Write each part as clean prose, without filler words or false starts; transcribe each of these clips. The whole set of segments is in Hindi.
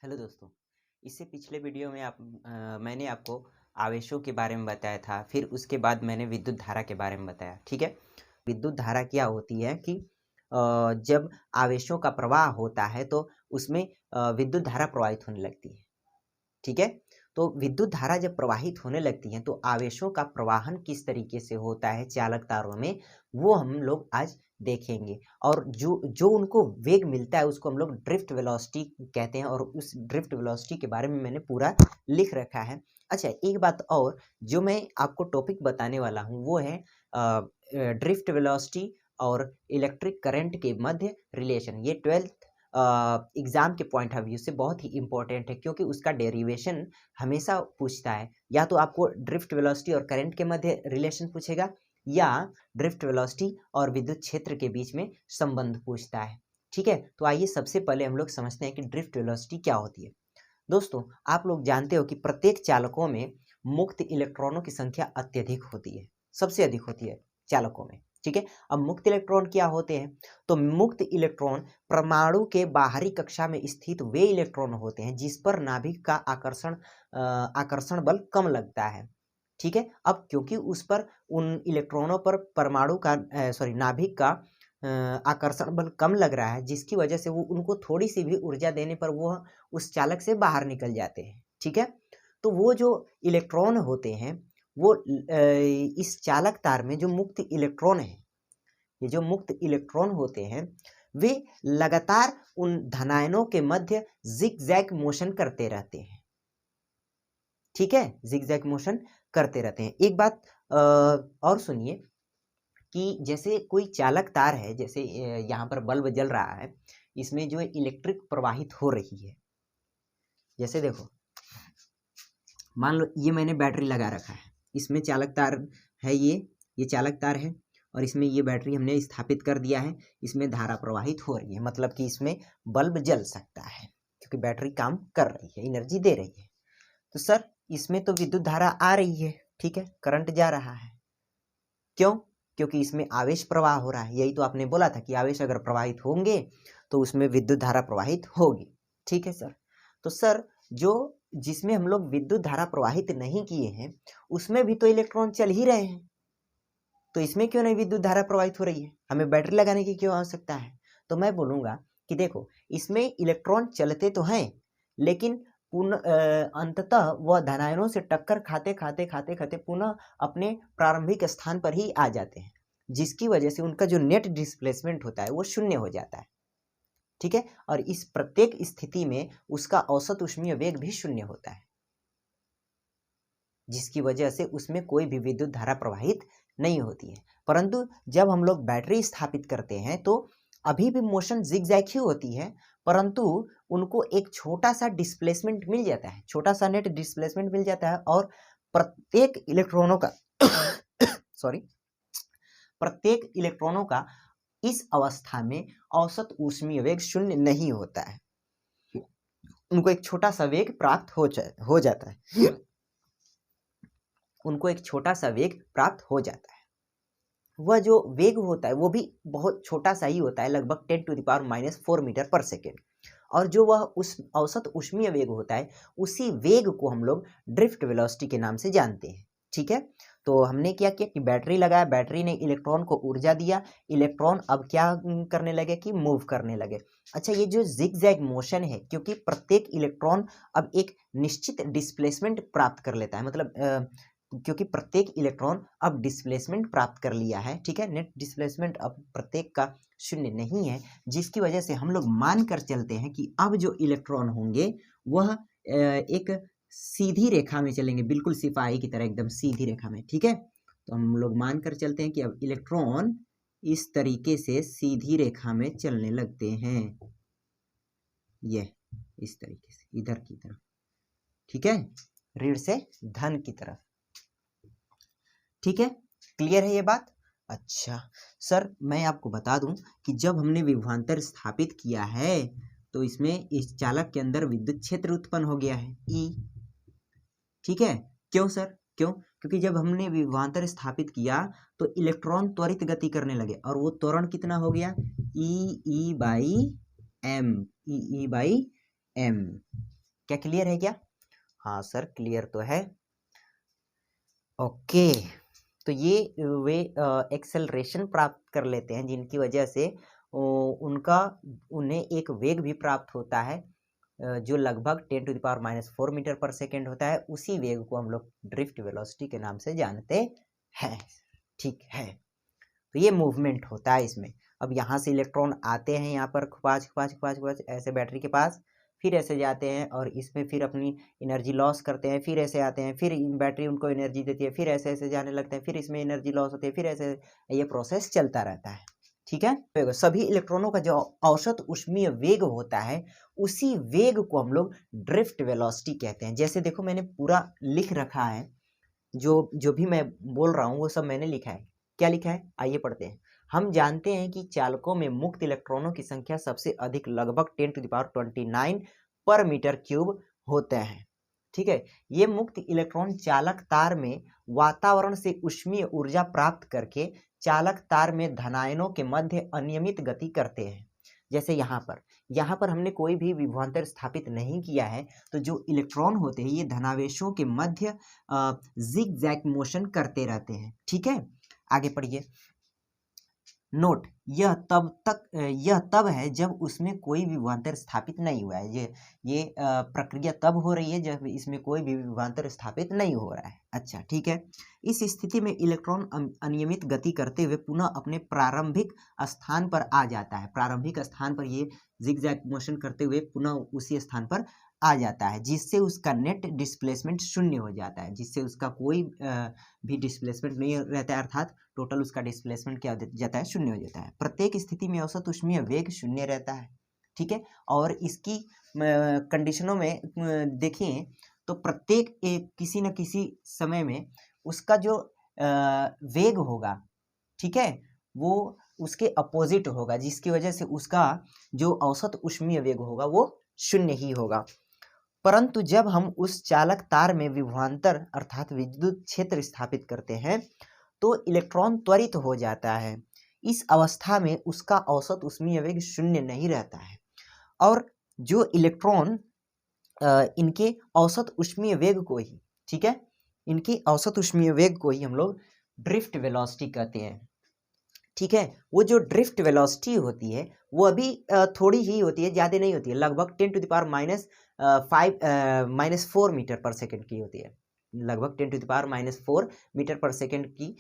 हेलो दोस्तों। इससे पिछले वीडियो में मैंने आपको आवेशों के बारे में बताया था, फिर उसके बाद मैंने विद्युत धारा के बारे में बताया। ठीक है। विद्युत धारा क्या होती है कि जब आवेशों का प्रवाह होता है तो उसमें विद्युत धारा प्रवाहित होने लगती है। ठीक है। तो विद्युत धारा जब प्रवाहित होने लगती है तो आवेशों का प्रवाहन किस तरीके से होता है चालक तारों में, वो हम लोग आज देखेंगे। और जो जो उनको वेग मिलता है उसको हम लोग ड्रिफ्ट वेलोसिटी कहते हैं, और उस ड्रिफ्ट वेलोसिटी के बारे में मैंने पूरा लिख रखा है। अच्छा, एक बात और जो मैं आपको टॉपिक बताने वाला हूँ वो है ड्रिफ्ट वेलोसिटी और इलेक्ट्रिक करंट के मध्य रिलेशन। ये 12th एग्जाम के पॉइंट ऑफ व्यू से बहुत ही इंपॉर्टेंट है, क्योंकि उसका डेरिवेशन हमेशा पूछता है। या तो आपको ड्रिफ्ट वेलोसिटी और करंट के मध्य रिलेशन पूछेगा, या ड्रिफ्ट वेलोसिटी और विद्युत क्षेत्र के बीच में संबंध पूछता है। ठीक है। तो आइए सबसे पहले हम लोग समझते हैं कि ड्रिफ्ट वेलोसिटी क्या होती है। दोस्तों, आप लोग जानते हो कि प्रत्येक चालकों में मुक्त इलेक्ट्रॉनों की संख्या अत्यधिक होती है, सबसे अधिक होती है चालकों में। ठीक है। अब मुक्त इलेक्ट्रॉन क्या होते हैं? तो मुक्त इलेक्ट्रॉन परमाणु के बाहरी कक्षा में स्थित वे इलेक्ट्रॉन होते हैं जिस पर नाभिक का आकर्षण बल कम लगता है। ठीक है। अब क्योंकि उस पर उन इलेक्ट्रॉनों पर परमाणु का नाभिक का आकर्षण बल कम लग रहा है, जिसकी वजह से वो उनको थोड़ी सी भी ऊर्जा देने पर वो उस चालक से बाहर निकल जाते हैं। ठीक है। तो वो जो इलेक्ट्रॉन होते हैं वो इस चालक तार में जो मुक्त इलेक्ट्रॉन है, ये जो मुक्त इलेक्ट्रॉन होते हैं वे लगातार उन धनायनों के मध्य जिगजैग मोशन करते रहते हैं। ठीक है। जिगजैग मोशन करते रहते हैं। एक बात और सुनिए कि जैसे कोई चालक तार है, जैसे यहाँ पर बल्ब जल रहा है, इसमें जो इलेक्ट्रिक प्रवाहित हो रही है। जैसे देखो, मान लो ये मैंने बैटरी लगा रखा है, इसमें चालक तार है, ये चालक तार है, और इसमें ये बैटरी हमने स्थापित कर दिया है। इसमें धारा प्रवाहित हो रही है, मतलब कि इसमें बल्ब जल सकता है क्योंकि बैटरी काम कर रही है, एनर्जी दे रही है। तो सर, इसमें तो विद्युत धारा आ रही है, ठीक है, करंट जा रहा है। क्यों? क्योंकि इसमें आवेश प्रवाह हो रहा है। यही तो आपने बोला था कि आवेश अगर प्रवाहित होंगे तो उसमें विद्युत धारा प्रवाहित होगी। ठीक है सर। तो सर, जो जिसमें हम लोग विद्युत धारा प्रवाहित नहीं किए हैं उसमें भी तो इलेक्ट्रॉन चल ही रहे हैं, तो इसमें क्यों नहीं विद्युत धारा प्रवाहित हो रही है? हमें बैटरी लगाने की क्यों आवश्यकता है? तो मैं बोलूंगा कि देखो, इसमें इलेक्ट्रॉन चलते तो हैं, लेकिन अंततः वह धनायनों से टक्कर खाते खाते खाते खाते पुनः अपने प्रारंभिक स्थान पर ही आ जाते हैं, जिसकी वजह से उनका जो नेट डिस्प्लेसमेंट होता है वो शून्य हो जाता है। ठीक है। और इस प्रत्येक स्थिति में उसका औसत ऊष्मीय वेग भी शून्य होता है, जिसकी वजह से उसमें कोई भी विद्युत धारा प्रवाहित नहीं होती है। परंतु जब हम लोग बैटरी स्थापित करते हैं तो अभी भी मोशन जिगजैग ही होती है, परंतु उनको एक छोटा सा डिस्प्लेसमेंट मिल जाता है, छोटा सा नेट डिस्प्लेसमेंट मिल जाता है, और प्रत्येक इलेक्ट्रॉनों का सॉरी प्रत्येक इलेक्ट्रॉनों का इस अवस्था में औसत ऊष्मीय वेग शून्य नहीं होता है, उनको एक छोटा सा वेग प्राप्त हो जाता है, उनको एक छोटा सा वेग प्राप्त हो जाता है। वह जो वेग होता है वो भी बहुत छोटा सा ही होता है, लगभग 10⁻⁻⁴ मीटर पर सेकेंड। और जो वह उस औसत ऊष्मीय वेग होता है, उसी वेग को हम लोग ड्रिफ्ट वेलोसिटी के नाम से जानते हैं। ठीक है। तो हमने क्या किया कि बैटरी लगाया, बैटरी ने इलेक्ट्रॉन को ऊर्जा दिया, इलेक्ट्रॉन अब क्या करने लगे कि मूव करने लगे। अच्छा, ये जो जिगजैग मोशन है, क्योंकि प्रत्येक इलेक्ट्रॉन अब एक निश्चित डिस्प्लेसमेंट प्राप्त कर लेता है, मतलब क्योंकि प्रत्येक इलेक्ट्रॉन अब डिस्प्लेसमेंट प्राप्त कर लिया है। ठीक है। नेट डिस्प्लेसमेंट अब प्रत्येक का शून्य नहीं है, जिसकी वजह से हम लोग मान कर चलते हैं कि अब जो इलेक्ट्रॉन होंगे वह एक सीधी रेखा में चलेंगे, बिल्कुल सिपाही की तरह एकदम सीधी रेखा में। ठीक है। तो हम लोग मान कर चलते हैं कि अब इलेक्ट्रॉन इस तरीके से सीधी रेखा में चलने लगते हैं, ये इस तरीके से इधर की तरफ। ठीक है। ऋण से धन की तरफ। ठीक है। क्लियर है ये बात? अच्छा सर, मैं आपको बता दूं कि जब हमने विभवांतर स्थापित किया है तो इसमें इस चालक के अंदर विद्युत क्षेत्र उत्पन्न हो गया है, ई। ठीक है। क्यों सर? क्यों? क्योंकि जब हमने विभवांतर स्थापित किया तो इलेक्ट्रॉन त्वरित गति करने लगे, और वो त्वरण कितना हो गया? E by M, E by M. क्या क्लियर है क्या? हाँ सर क्लियर तो है। ओके, तो ये वे एक्सेलरेशन प्राप्त कर लेते हैं जिनकी वजह से उन्हें एक वेग भी प्राप्त होता है जो लगभग 10⁻⁻⁴ मीटर पर सेकेंड होता है। उसी वेग को हम लोग ड्रिफ्ट वेलोसिटी के नाम से जानते हैं। ठीक है, तो ये मूवमेंट होता है इसमें। अब यहाँ से इलेक्ट्रॉन आते हैं यहाँ पर खुपाच खुपाच खुपाच खुपाच ऐसे बैटरी के पास, फिर ऐसे जाते हैं और इसमें फिर अपनी एनर्जी लॉस करते हैं, फिर ऐसे आते हैं, फिर बैटरी उनको एनर्जी देती है, फिर ऐसे ऐसे जाने लगते हैं, फिर इसमें एनर्जी लॉस होती है, फिर ऐसे ये प्रोसेस चलता रहता है। ठीक है, तो सभी इलेक्ट्रॉनों का जो औसत ऊष्मीय वेग होता है उसी वेग को हम लोग ड्रिफ्ट वेलोसिटी कहते हैं। जैसे देखो मैंने पूरा लिख रखा है, जो भी मैं बोल रहा हूँ वो सब मैंने लिखा है। क्या लिखा है आइए पढ़ते हैं। हम जानते हैं कि चालकों में मुक्त इलेक्ट्रॉनों की संख्या सबसे अधिक लगभग 10⁻29 पर मीटर क्यूब होते हैं। ठीक है, ये मुक्त इलेक्ट्रॉन चालक तार में वातावरण से ऊष्मीय ऊर्जा प्राप्त करके चालक तार में धनायनों के मध्य अनियमित गति करते हैं। जैसे यहाँ पर हमने कोई भी विभवांतर स्थापित नहीं किया है, तो जो इलेक्ट्रॉन होते हैं ये धनावेशों के मध्य जिग जैग मोशन करते रहते हैं। ठीक है, आगे पढ़िए। नोट, यह तब है जब उसमें कोई विभवांतर स्थापित नहीं हुआ है। ये प्रक्रिया तब हो रही है जब इसमें कोई भी विभवांतर स्थापित नहीं हो रहा है। अच्छा ठीक है, इस स्थिति में इलेक्ट्रॉन अनियमित गति करते हुए पुनः अपने प्रारंभिक स्थान पर आ जाता है। प्रारंभिक स्थान पर ये जिगजैग मोशन करते हुए पुनः उसी स्थान पर आ जाता है, जिससे उसका नेट डिस्प्लेसमेंट शून्य हो जाता है, जिससे उसका कोई भी डिस्प्लेसमेंट नहीं रहता है, अर्थात टोटल उसका डिस्प्लेसमेंट क्या हो जाता है, शून्य हो जाता है। प्रत्येक स्थिति में औसत ऊष्मीय वेग शून्य रहता है। ठीक है, और इसकी कंडीशनों में देखें तो प्रत्येक किसी न किसी समय में उसका जो वेग होगा, ठीक है, वो उसके अपोजिट होगा, जिसकी वजह से उसका जो औसत ऊष्मीय वेग होगा वो शून्य ही होगा। परंतु जब हम उस चालक तार में विभवांतर अर्थात विद्युत क्षेत्र स्थापित करते हैं तो इलेक्ट्रॉन त्वरित हो जाता है। इस अवस्था में उसका औसत ऊष्मीय वेग शून्य नहीं रहता है और जो इलेक्ट्रॉन इनके औसत ऊष्मीय वेग को ही, ठीक है, इनके औसत ऊष्मीय वेग को ही हम लोग ड्रिफ्ट वेलोसिटी कहते हैं। ठीक है, वो जो ड्रिफ्ट वेलोसिटी होती है वो अभी थोड़ी ही होती है, ज़्यादा नहीं होती है, लगभग 10⁻⁻⁴ मीटर पर सेकेंड की होती है। लगभग 10⁻⁻⁴ मीटर पर सेकेंड की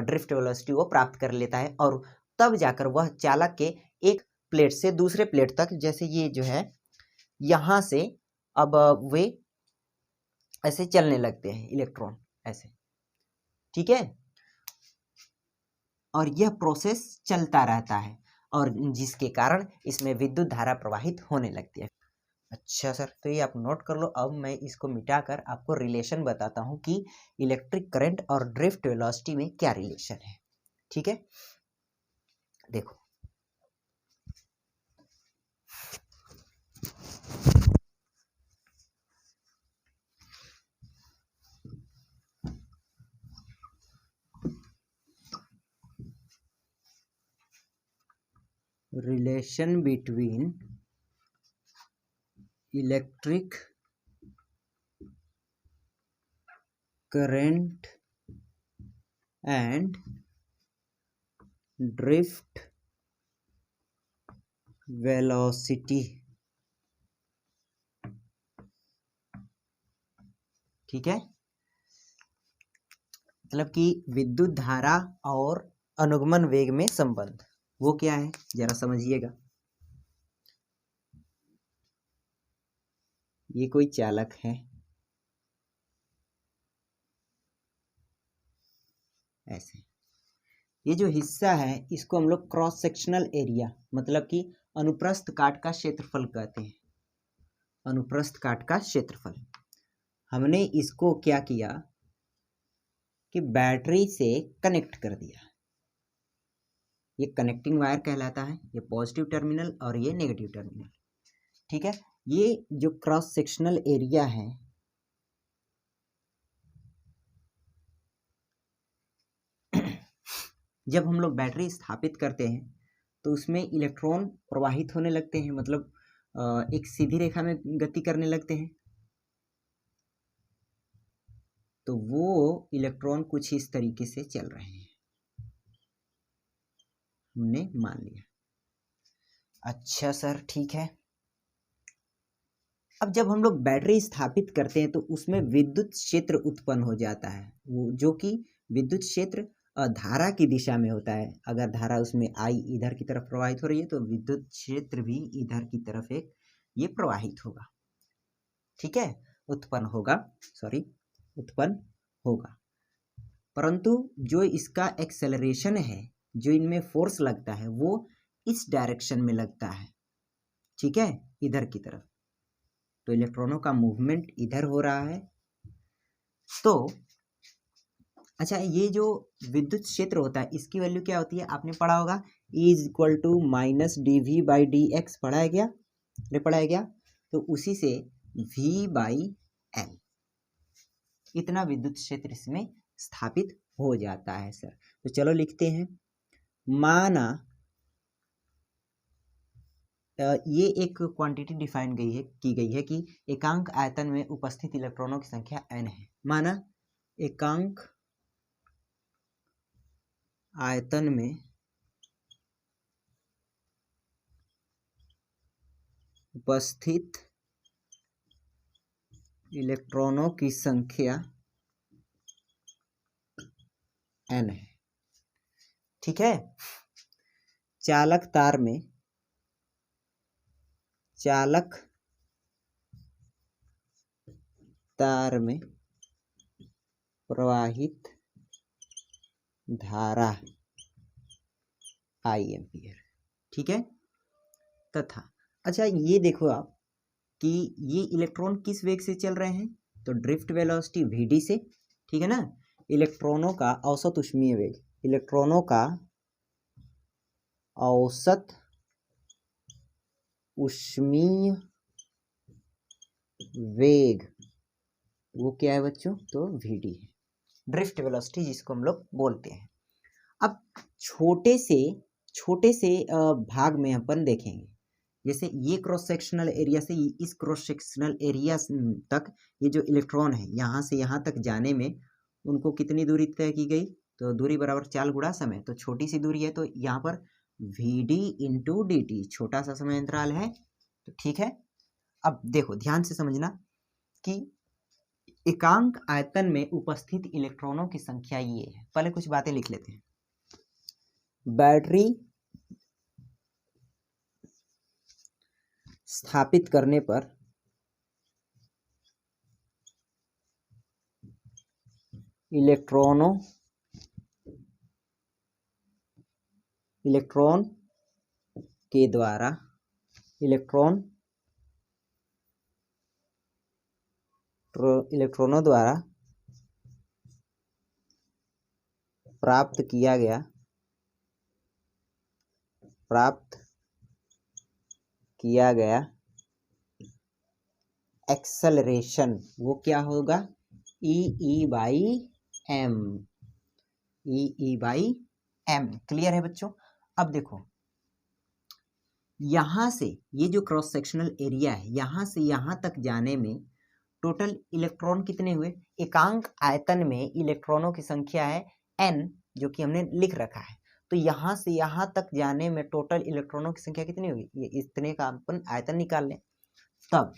ड्रिफ्ट वेलोसिटी वो प्राप्त कर लेता है और तब जाकर वह चालक के एक प्लेट से दूसरे प्लेट तक, जैसे ये जो है यहाँ से अब वे ऐसे चलने लगते हैं इलेक्ट्रॉन ऐसे। ठीक है, और यह प्रोसेस चलता रहता है और जिसके कारण इसमें विद्युत धारा प्रवाहित होने लगती है। अच्छा सर, तो ये आप नोट कर लो। अब मैं इसको मिटाकर आपको रिलेशन बताता हूँ कि इलेक्ट्रिक करंट और ड्रिफ्ट वेलोसिटी में क्या रिलेशन है। ठीक है, देखो relation between electric current and drift velocity. ठीक है, मतलब कि विद्युत धारा और अनुगमन वेग में संबंध वो क्या है जरा समझिएगा। ये कोई चालक है ऐसे, ये जो हिस्सा है इसको हम लोग क्रॉस सेक्शनल एरिया मतलब कि अनुप्रस्थ काट का क्षेत्रफल कहते हैं। अनुप्रस्थ काट का क्षेत्रफल, हमने इसको क्या किया कि बैटरी से कनेक्ट कर दिया। ये कनेक्टिंग वायर कहलाता है, ये पॉजिटिव टर्मिनल और ये नेगेटिव टर्मिनल। ठीक है, ये जो क्रॉस सेक्शनल एरिया है जब हम लोग बैटरी स्थापित करते हैं तो उसमें इलेक्ट्रॉन प्रवाहित होने लगते हैं, मतलब एक सीधी रेखा में गति करने लगते हैं। तो वो इलेक्ट्रॉन कुछ इस तरीके से चल रहे हैं, हमने मान लिया। अच्छा सर, ठीक है। अब जब हम लोग बैटरी स्थापित करते हैं तो उसमें विद्युत क्षेत्र उत्पन्न हो जाता है, वो जो कि विद्युत क्षेत्र धारा की दिशा में होता है। अगर धारा उसमें आई इधर की तरफ प्रवाहित हो रही है तो विद्युत क्षेत्र भी इधर की तरफ एक ये प्रवाहित होगा, ठीक है, उत्पन्न होगा। परंतु जो इसका एक्सेलरेशन है, जो इनमें फोर्स लगता है, वो इस डायरेक्शन में लगता है, ठीक है, इधर की तरफ। तो इलेक्ट्रॉनों का मूवमेंट इधर हो रहा है। तो अच्छा, ये जो विद्युत क्षेत्र होता है इसकी वैल्यू क्या होती है, आपने पढ़ा होगा, E is equal to minus dV by dx, पढ़ाया गया। तो उसी से V बाई M, इतना विद्युत क्षेत्र इसमें स्थापित हो जाता है सर। तो चलो लिखते हैं, माना ये एक क्वांटिटी डिफाइन की गई है कि एकांक आयतन में उपस्थित इलेक्ट्रॉनों की संख्या n है। माना एकांक आयतन में उपस्थित इलेक्ट्रॉनों की संख्या n है, ठीक है। चालक तार में प्रवाहित धारा I एम्पियर, ठीक है। तथा अच्छा, ये देखो आप कि ये इलेक्ट्रॉन किस वेग से चल रहे हैं, तो ड्रिफ्ट वेलोसिटी Vd से, ठीक है ना। इलेक्ट्रॉनों का औसत ऊष्मीय वेग, इलेक्ट्रॉनों का औसत ऊष्मीय वेग वो क्या है बच्चों, तो Vd है, ड्रिफ्ट वेलोसिटी जिसको हम लोग बोलते हैं। अब छोटे से भाग में अपन देखेंगे, जैसे ये क्रॉस सेक्शनल एरिया से इस क्रॉस सेक्शनल एरिया तक ये जो इलेक्ट्रॉन है यहाँ से यहाँ तक जाने में उनको कितनी दूरी तय की गई, तो दूरी बराबर चाल गुणा समय। तो छोटी सी दूरी है तो यहाँ पर Vd इंटू dt, छोटा सा समय अंतराल है, तो ठीक है। अब देखो ध्यान से समझना कि एकांक आयतन में उपस्थित इलेक्ट्रॉनों की संख्या ये है। पहले कुछ बातें लिख लेते हैं। बैटरी स्थापित करने पर इलेक्ट्रॉन इलेक्ट्रॉनों द्वारा प्राप्त किया गया एक्सेलरेशन वो क्या होगा, E बाई m। क्लियर है बच्चों। अब देखो यहां से ये जो क्रॉस सेक्शनल एरिया है, यहां से यहां तक जाने में टोटल इलेक्ट्रॉन कितने हुए, एकांक आयतन में इलेक्ट्रॉनों की संख्या है n, जो कि हमने लिख रखा है। तो यहां से यहां तक जाने में टोटल इलेक्ट्रॉनों की संख्या कितनी होगी, ये इतने का अपन आयतन निकाल लें। तब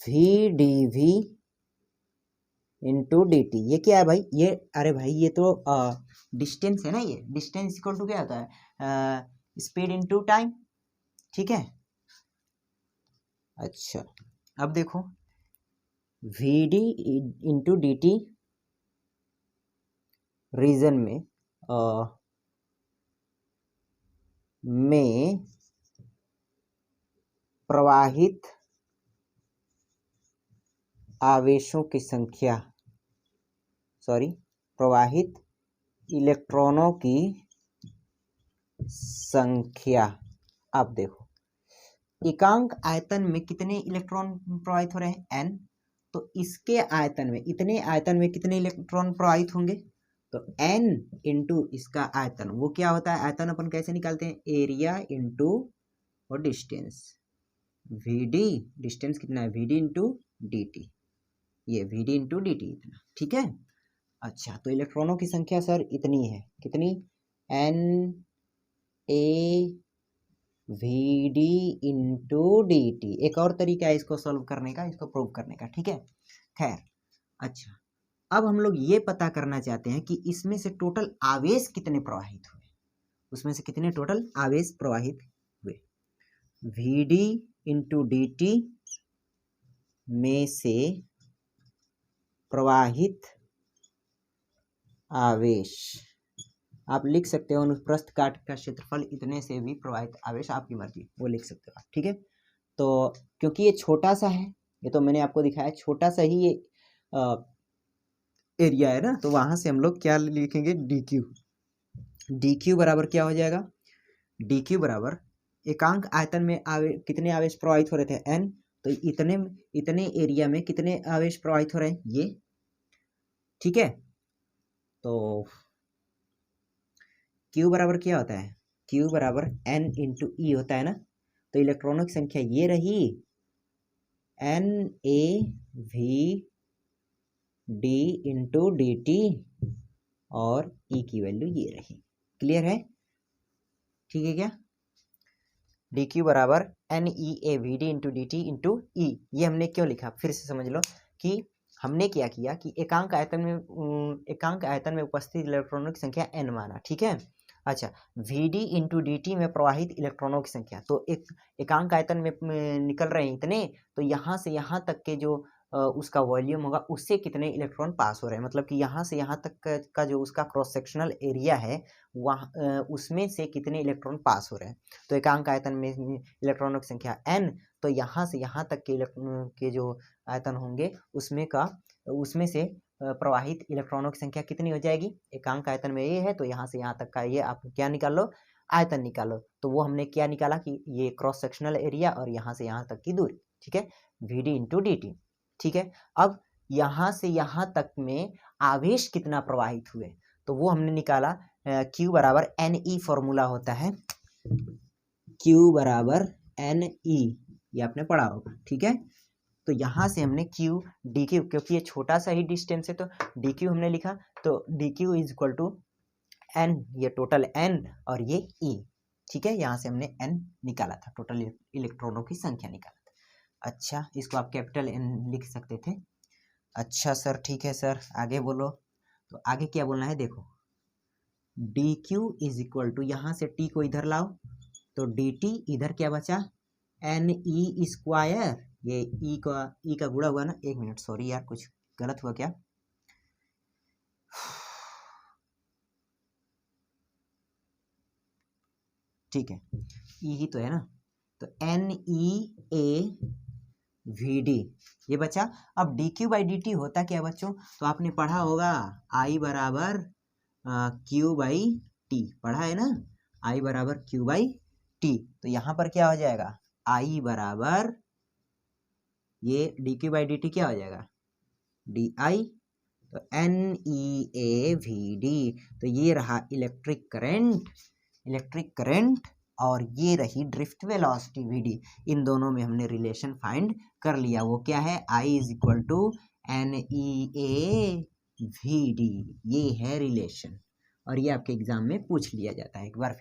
VdV इंटू dt, ये क्या है भाई, ये अरे भाई ये तो डिस्टेंस है ना, ये डिस्टेंस इक्वल टू क्या होता है, स्पीड इंटू टाइम, ठीक है। अच्छा अब देखो Vd इंटू dt रीजन में प्रवाहित आवेशों की संख्या, प्रवाहित इलेक्ट्रॉनों की संख्या। अब देखो एकांक आयतन में कितने इलेक्ट्रॉन प्रवाहित हो रहे हैं, n, तो इसके आयतन में, इतने आयतन में कितने इलेक्ट्रॉन प्रवाहित होंगे, तो n इंटू इसका आयतन, वो क्या होता है, आयतन अपन कैसे निकालते हैं, एरिया इंटू और डिस्टेंस, Vd डिस्टेंस कितना है, Vd इंटू डी टी, ये V D into D T इतना, ठीक है। अच्छा, तो इलेक्ट्रॉनों की संख्या सर इतनी है, कितनी, N A V D into D T. एक और तरीका है इसको सॉल्व करने का, इसको प्रूव करने का, ठीक है। खैर, अच्छा, अब हम लोग ये पता करना चाहते हैं कि इसमें से टोटल आवेश कितने प्रवाहित हुए, उसमें से कितने टोटल आवेश प्रवाहित हुए। V D into D T में से प्रवाहित आवेश, आप लिख सकते हो अनुप्रस्थ काट का क्षेत्रफल इतने से भी प्रवाहित आवेश, आपकी मर्जी, वो लिख सकते हो आप, ठीक है। तो क्योंकि ये छोटा सा है, ये तो मैंने आपको दिखाया छोटा सा ही ये एरिया है ना, तो वहां से हम लोग क्या लिखेंगे, डी क्यू। डी क्यू बराबर क्या हो जाएगा, डी क्यू बराबर एकांक आयतन में कितने आवेश प्रवाहित हो रहे थे, एन, तो इतने एरिया में कितने आवेश प्रवाहित हो रहे हैं, ये, ठीक है। तो Q बराबर क्या होता है, Q बराबर N इंटू ई होता है ना, तो इलेक्ट्रॉनों की संख्या ये रही, N A V D into D T, और E की वैल्यू ये रही। क्लियर है, ठीक है क्या। डी क्यू बराबर N E A V D into D T into E. ये हमने क्यों लिखा, फिर से समझ लो कि हमने क्या किया कि एकांक आयतन में उपस्थित इलेक्ट्रॉनों की संख्या n माना, ठीक है। अच्छा, V D into D T में प्रवाहित इलेक्ट्रॉनों की संख्या, तो एकांक आयतन में निकल रहे हैं इतने, तो यहाँ से यहाँ तक के जो उसका वॉल्यूम होगा, उससे कितने इलेक्ट्रॉन पास हो रहे हैं, मतलब कि यहाँ से यहाँ तक का जो उसका क्रॉस सेक्शनल एरिया है, वहाँ उसमें से कितने इलेक्ट्रॉन पास हो रहे हैं। तो एकांक आयतन में इलेक्ट्रॉनों की संख्या n, तो यहाँ से यहाँ तक के जो आयतन होंगे उसमें से प्रवाहित इलेक्ट्रॉनों की संख्या कितनी हो जाएगी, एकांक आयतन में ये है, तो यहाँ से यहाँ तक का ये आप क्या निकाल लो, आयतन निकालो। तो वो हमने क्या निकाला कि ये क्रॉस सेक्शनल एरिया और यहाँ से यहाँ तक की दूरी, ठीक है, V D into D T, ठीक है। अब यहाँ से यहाँ तक में आवेश कितना प्रवाहित हुए, तो वो हमने निकाला, Q बराबर एन ई फॉर्मूला होता है, Q बराबर एन ई, ये आपने पढ़ा होगा, ठीक है। तो यहाँ से हमने Q डी क्यू, क्योंकि ये छोटा सा ही डिस्टेंस है तो डी क्यू हमने लिखा, तो D Q is equal to N, ये टोटल एन और ये ई, ठीक है। यहाँ से हमने एन निकाला था, टोटल इलेक्ट्रॉनों की संख्या निकाला था। अच्छा, इसको आप कैपिटल एन लिख सकते थे। अच्छा सर, ठीक है सर, आगे बोलो। तो आगे क्या बोलना है, देखो, D Q is equal to, यहाँ से टी को इधर लाओ, तो डी टी इधर क्या बचा, एन ई स्क्वायर, ये ई का गुणा हुआ ना, एक मिनट, सॉरी यार, कुछ गलत हुआ क्या, ठीक है, ई ही तो है ना, तो N E A V D ये बचा। अब D Q by D T होता क्या बच्चों, तो आपने पढ़ा होगा, आई बराबर क्यू बाई टी, पढ़ा है ना, आई बराबर क्यू बाई टी। तो यहाँ पर क्या हो जाएगा, आई बराबर ये D Q by D T क्या हो जाएगा, डी आई, तो N E A V D, तो ये रहा इलेक्ट्रिक करंट और ये रही ड्रिफ्ट वेलोसिटी वी डी। इन दोनों में हमने रिलेशन फाइंड कर लिया, वो क्या है, I is equal to N E A V D, ये है रिलेशन, और ये आपके एग्जाम में पूछ लिया जाता है एक बार फिर।